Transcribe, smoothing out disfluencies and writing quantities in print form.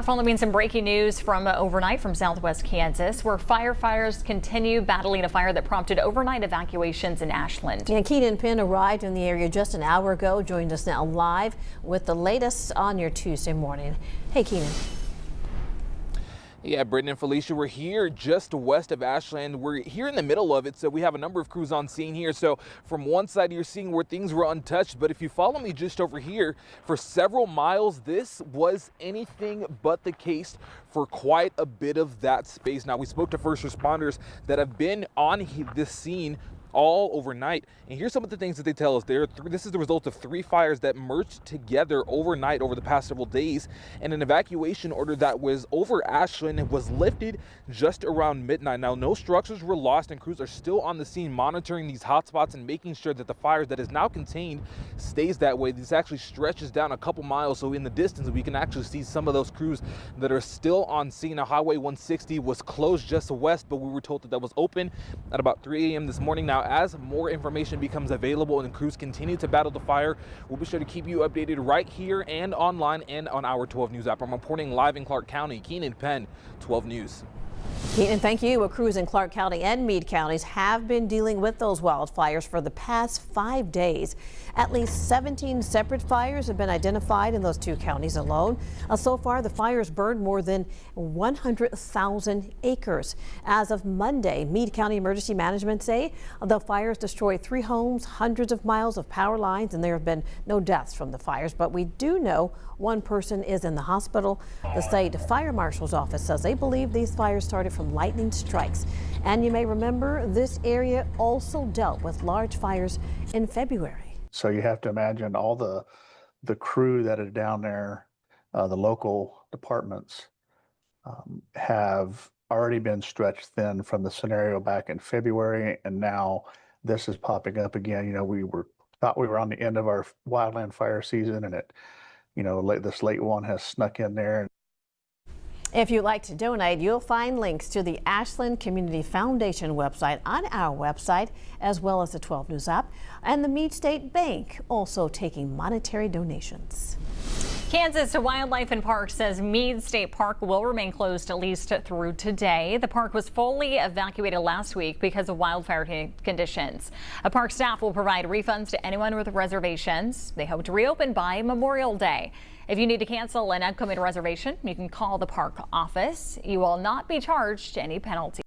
Following some breaking news from overnight from southwest Kansas, where firefighters continue battling a fire that prompted overnight evacuations in Ashland. And Keenan Penn arrived in the area just an hour ago, joined us now live with the latest on your Tuesday morning. Hey, Keenan. Yeah, Brittany and Felicia, we're here just west of Ashland. We're here in the middle of it, so we have a number of crews on scene here. So from one side, you're seeing where things were untouched, but if you follow me just over here, for several miles, this was anything but the case for quite a bit of that space. Now, we spoke to first responders that have been on this scene all overnight, and here's some of the things that they tell us. This is the result of 3 fires that merged together overnight over the past several days, and an evacuation order that was over Ashland was lifted just around midnight. Now, no structures were lost, and crews are still on the scene monitoring these hotspots and making sure that the fires that is now contained stays that way. This actually stretches down a couple miles, so in the distance we can actually see some of those crews that are still on scene. Now, Highway 160 was closed just west, but we were told that was open at about 3 a.m. this morning. Now, as more information becomes available and crews continue to battle the fire, we'll be sure to keep you updated right here and online and on our 12 News app. I'm reporting live in Clark County. Keenan Penn, 12 News. Keenan, thank you. Crews in Clark County and Meade counties have been dealing with those wildfires for the past 5 days. At least 17 separate fires have been identified in those 2 counties alone. So far, the fires burned more than 100,000 acres. As of Monday, Meade County Emergency Management say the fires destroyed 3 homes, hundreds of miles of power lines, and there have been no deaths from the fires. But we do know 1 person is in the hospital. The state fire marshal's office says they believe these fires started from lightning strikes. And you may remember this area also dealt with large fires in February. So you have to imagine all the crew that are down there, the local departments have already been stretched thin from the scenario back in February, and now this is popping up again. You know, thought we were on the end of our wildland fire season, and this late one has snuck in there. If you'd like to donate, you'll find links to the Ashland Community Foundation website on our website, as well as the 12 News app, and the Meade State Bank also taking monetary donations. Kansas Wildlife and Parks says Meade State Park will remain closed at least through today. The park was fully evacuated last week because of wildfire conditions. Park staff will provide refunds to anyone with reservations. They hope to reopen by Memorial Day. If you need to cancel an upcoming reservation, you can call the park office. You will not be charged any penalty.